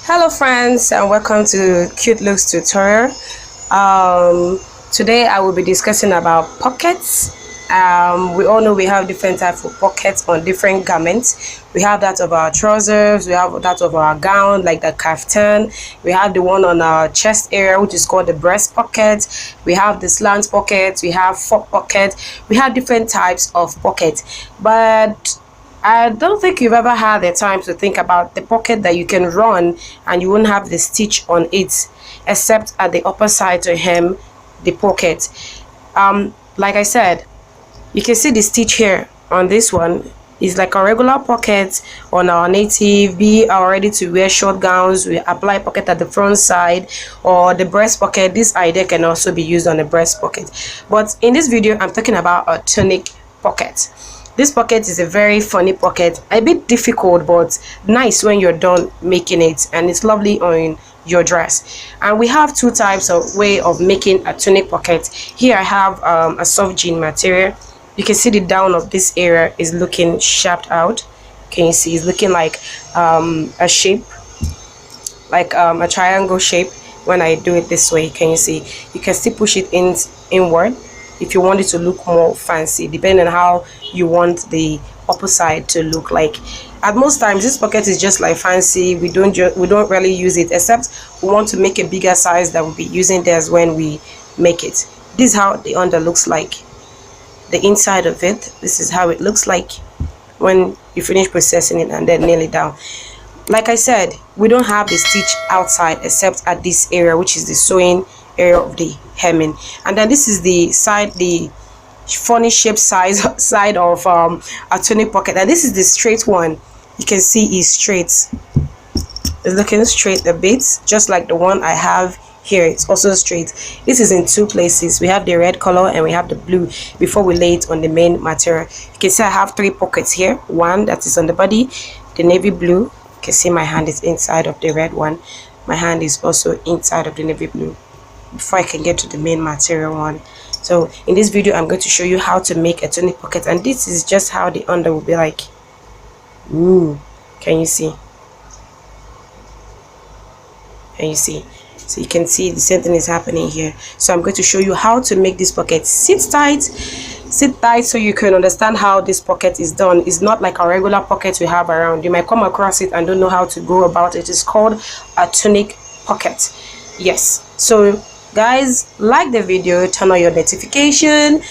Hello friends, and welcome to CuteLuks tutorial. Today I will be discussing about pockets. We all know we have different types of pockets on different garments. We have that of our trousers, we have that of our gown like the kaftan, we have the one on our chest area which is called the breast pocket, we have the slant pocket, we have fork pocket, we have different types of pockets. But I don't think you've ever had the time to think about the pocket that you can run and you won't have the stitch on it, except at the upper side to hem the pocket. Like I said, you can see the stitch here on this one is like a regular pocket on our native, be our ready to wear short gowns. We apply pocket at the front side or the breast pocket. This idea can also be used on the breast pocket, but in this video I'm talking about a tunic pocket. This pocket is a very funny pocket, a bit difficult but nice when you're done making it, and it's lovely on your dress. And we have two types of way of making a tunic pocket. Here I have a soft jean material. You can see the down of this area is looking sharped out. Can you see it's looking like a shape, like a triangle shape. When I do it this way, can you see you can still push it inward if you want it to look more fancy, depending on how you want the upper side to look like. At most times this pocket is just like fancy. We don't really use it, except we want to make a bigger size that we'll be using this when we make it. This is how the under looks like, the inside of it. This is how it looks like when you finish processing it and then nail it down. Like I said, we don't have the stitch outside except at this area, which is the sewing area of the hemming. And then this is the side, the funny shape side of a tunic pocket, and this is the straight one. You can see is straight, it's looking straight a bit, just like the one I have here. It's also straight. This is in two places. We have the red color and we have the blue before we lay it on the main material. You can see I have three pockets here. One that is on the body, the navy blue. You can see my hand is inside of the red one. My hand is also inside of the navy blue before I can get to the main material one. So in this video I'm going to show you how to make a tunic pocket, and this is just how the under will be like. Can you see? Can you see? So you can see the same thing is happening here. So I'm going to show you how to make this pocket. Sit tight so you can understand how this pocket is done. It's not like a regular pocket we have around. You might come across it and don't know how to go about it. It's called a tunic pocket. Yes. So guys, like the video, turn on your notification,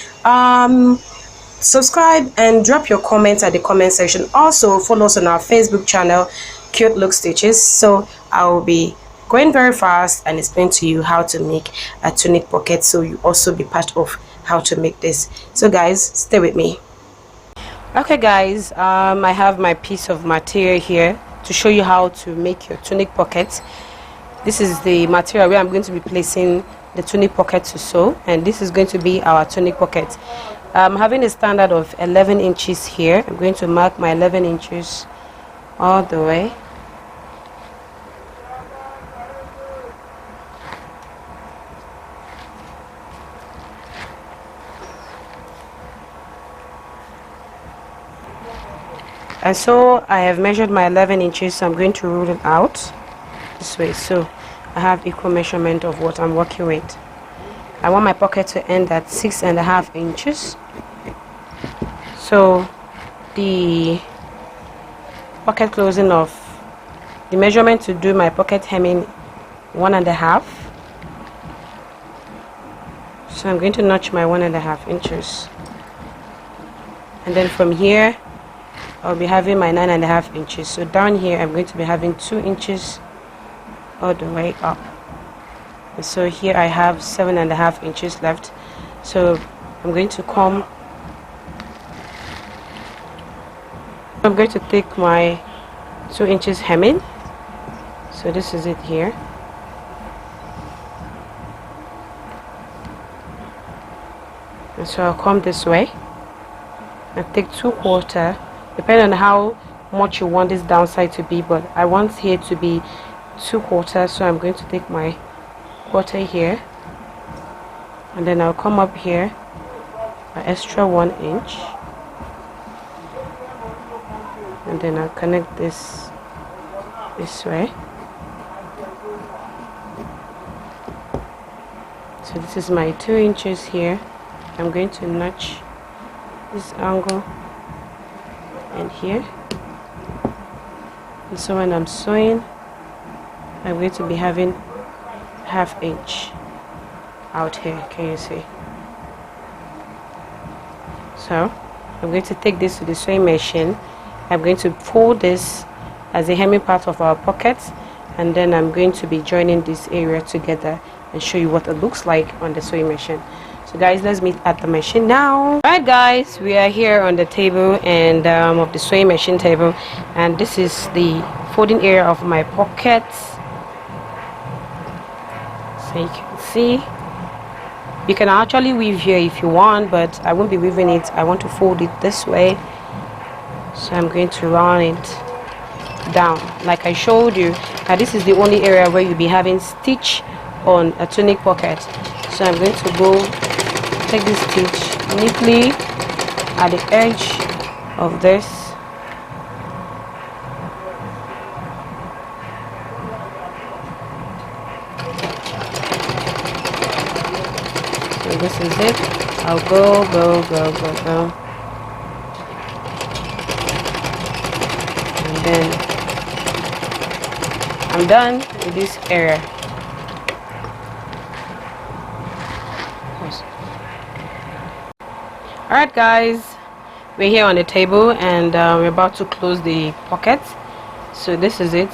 subscribe and drop your comments at the comment section. Also follow us on our Facebook channel, CuteLuks Stitches. So I will be going very fast and explain to you how to make a tunic pocket, so you also be part of how to make this. So guys, stay with me. Okay guys, I have my piece of material here to show you how to make your tunic pocket. This is the material where I'm going to be placing the tunic pocket to sew, and this is going to be our tunic pocket. I'm having a standard of 11 inches here. I'm going to mark my 11 inches all the way. And so I have measured my 11 inches, so I'm going to rule it out this way, so I have equal measurement of what I'm working with. I want my pocket to end at 6.5 inches. So the pocket closing of the measurement to do my pocket hemming 1.5. So I'm going to notch my 1.5 inches, and then from here I'll be having my 9.5 inches. So down here I'm going to be having 2 inches all the way up. And so here I have 7.5 inches left. So I'm going to come, I'm going to take my 2 inches hemming. So this is it here. And so I'll come this way and take 2/4, depending on how much you want this downside to be, but I want here to be 2/4, so I'm going to take my quarter here, and then I'll come up here an extra 1 inch, and then I'll connect this way. So this is my 2 inches here. I'm going to notch this angle and here. And so when I'm sewing, I'm going to be having 1/2 inch out here. Can you see? So I'm going to take this to the sewing machine. I'm going to fold this as a hemming part of our pocket, and then I'm going to be joining this area together and show you what it looks like on the sewing machine. So guys, let's meet at the machine now. Alright guys, we are here on the table and of the sewing machine table, and this is the folding area of my pockets. So you can see, you can actually weave here if you want, but I won't be weaving it. I want to fold it this way, so I'm going to run it down like I showed you. Now this is the only area where you'll be having stitch on a tunic pocket. So I'm going to go take this stitch neatly at the edge of this. So this is it. I'll go. And then I'm done with this area. Alright guys, we're here on the table and we're about to close the pocket. So this is it.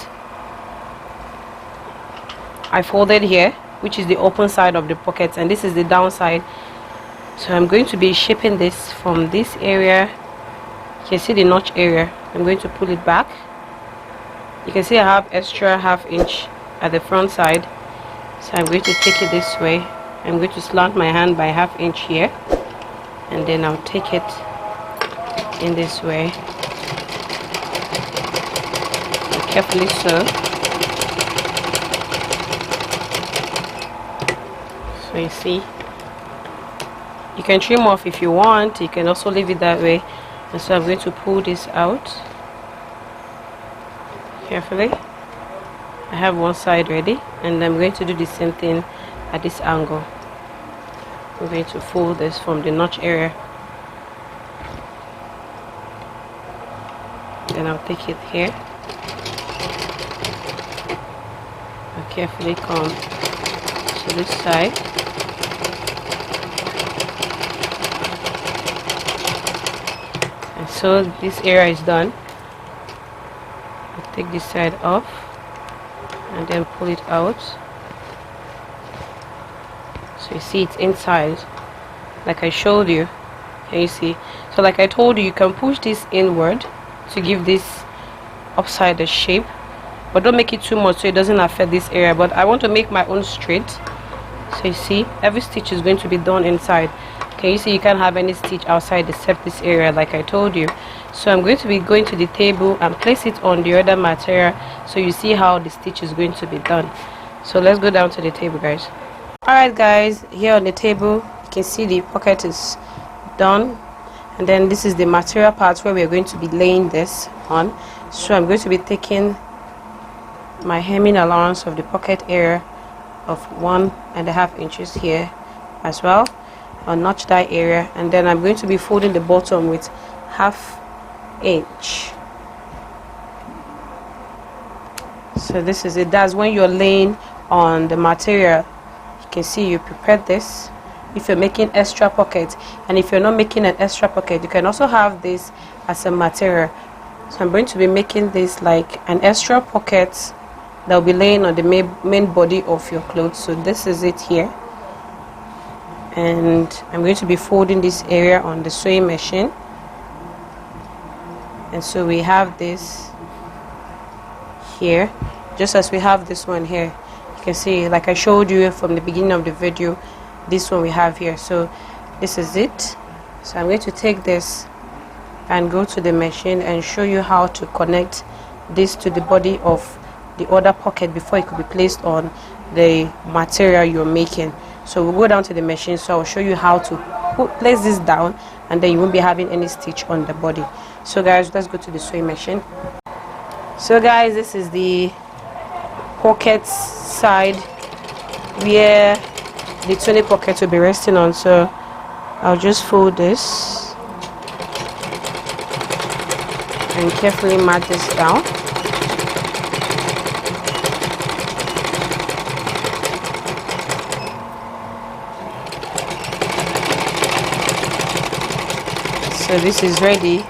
I folded here, which is the open side of the pocket, and this is the downside. So I'm going to be shaping this from this area. You can see the notch area. I'm going to pull it back. You can see I have extra 1/2 inch at the front side. So I'm going to take it this way. I'm going to slant my hand by 1/2 inch here, and then I'll take it in this way and carefully sew. So you see, you can trim off if you want. You can also leave it that way. And so I'm going to pull this out carefully. I have one side ready, and I'm going to do the same thing at this angle. I'm going to fold this from the notch area, then I'll take it here. I'll carefully come to this side. And so this area is done. I'll take this side off and then pull it out. So you see it's inside like I showed you. Can you see? So like I told you, you can push this inward to give this upside the shape, but don't make it too much so it doesn't affect this area. But I want to make my own straight. So you see, every stitch is going to be done inside. Can you see? You can't have any stitch outside except this area like I told you. So I'm going to be going to the table and place it on the other material so you see how the stitch is going to be done. So let's go down to the table, guys. Alright guys, here on the table you can see the pocket is done, and then this is the material part where we are going to be laying this on. So I'm going to be taking my hemming allowance of the pocket area of 1.5 inches here as well. I'll notch that area, and then I'm going to be folding the bottom with 1/2 inch. So this is it. That's when you're laying on the material. You can see you prepared this if you're making extra pocket, and if you're not making an extra pocket, you can also have this as a material. So I'm going to be making this like an extra pocket that will be laying on the main body of your clothes. So this is it here, and I'm going to be folding this area on the sewing machine. And so we have this here, just as we have this one here. You can see, like I showed you from the beginning of the video, this one we have here. So this is it. So I'm going to take this and go to the machine and show you how to connect this to the body of the other pocket before it could be placed on the material you're making. So we'll go down to the machine, so I'll show you how to place this down, and then you won't be having any stitch on the body. So guys, let's go to the sewing machine. So guys, this is the pocket side where the tunic pocket will be resting on. So I'll just fold this and carefully mat this down. So this is ready.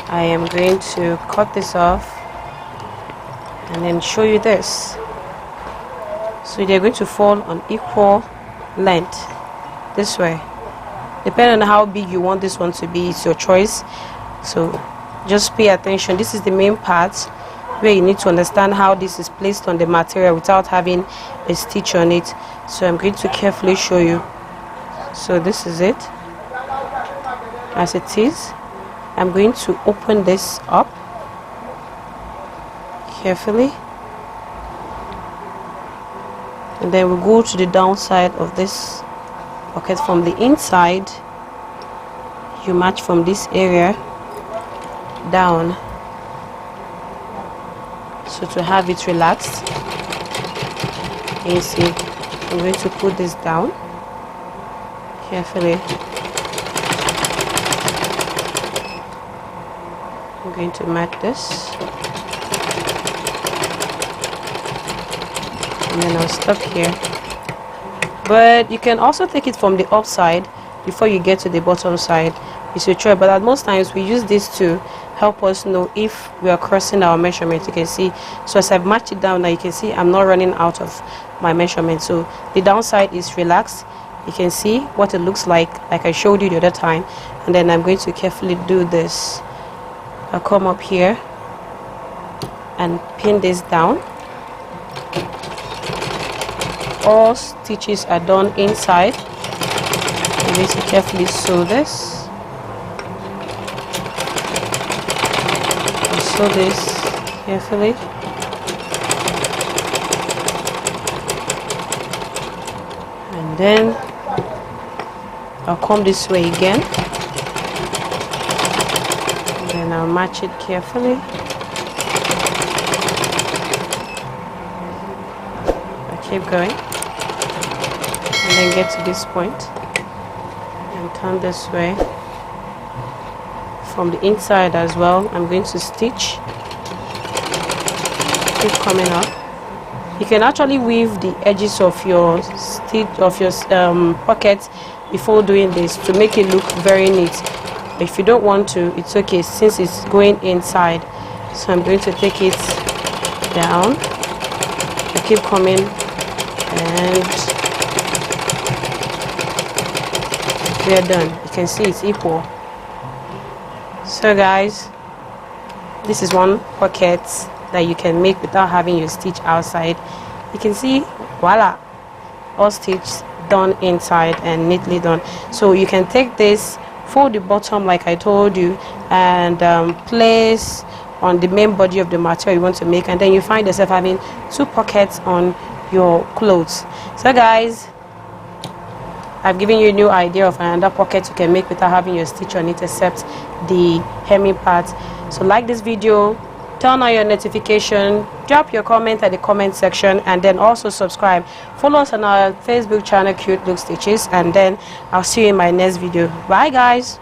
I am going to cut this off and then show you this. So they're going to fall on equal length this way. Depending on how big you want this one to be, it's your choice. So just pay attention. This is the main part where you need to understand how this is placed on the material without having a stitch on it. So I'm going to carefully show you. So this is it as it is. I'm going to open this up carefully, and then we'll go to the downside of this pocket. From the inside, you match from this area down, so to have it relaxed. You see, I'm going to put this down carefully. I'm going to mat this, and then I'll stop here. But you can also take it from the upside before you get to the bottom side. It's your choice, but at most times we use this to help us know if we are crossing our measurement. You can see, so as I've matched it down now, you can see I'm not running out of my measurement. So the downside is relaxed. You can see what it looks like I showed you the other time. And then I'm going to carefully do this. I'll come up here and pin this down. All stitches are done inside. I'm going to carefully sew this. Sew this carefully. And then I'll come this way again. And then I'll match it carefully. I'll keep going. And then get to this point. And turn this way. From the inside as well, I'm going to stitch. Keep coming up. You can actually weave the edges of your stitch of your pocket before doing this to make it look very neat. If you don't want to, it's okay since it's going inside. So I'm going to take it down. I keep coming, and we are done. You can see it's equal. So guys, this is one pocket that you can make without having your stitch outside. You can see, voila, all stitches done inside and neatly done. So you can take this, fold the bottom like I told you, and place on the main body of the material you want to make, and then you find yourself having two pockets on your clothes. So guys, I've given you a new idea of another pocket you can make without having your stitch on it except the hemming part. So like this video, turn on your notification, drop your comment at the comment section, and then also subscribe. Follow us on our Facebook channel, CuteLuks Stitches, and then I'll see you in my next video. Bye guys.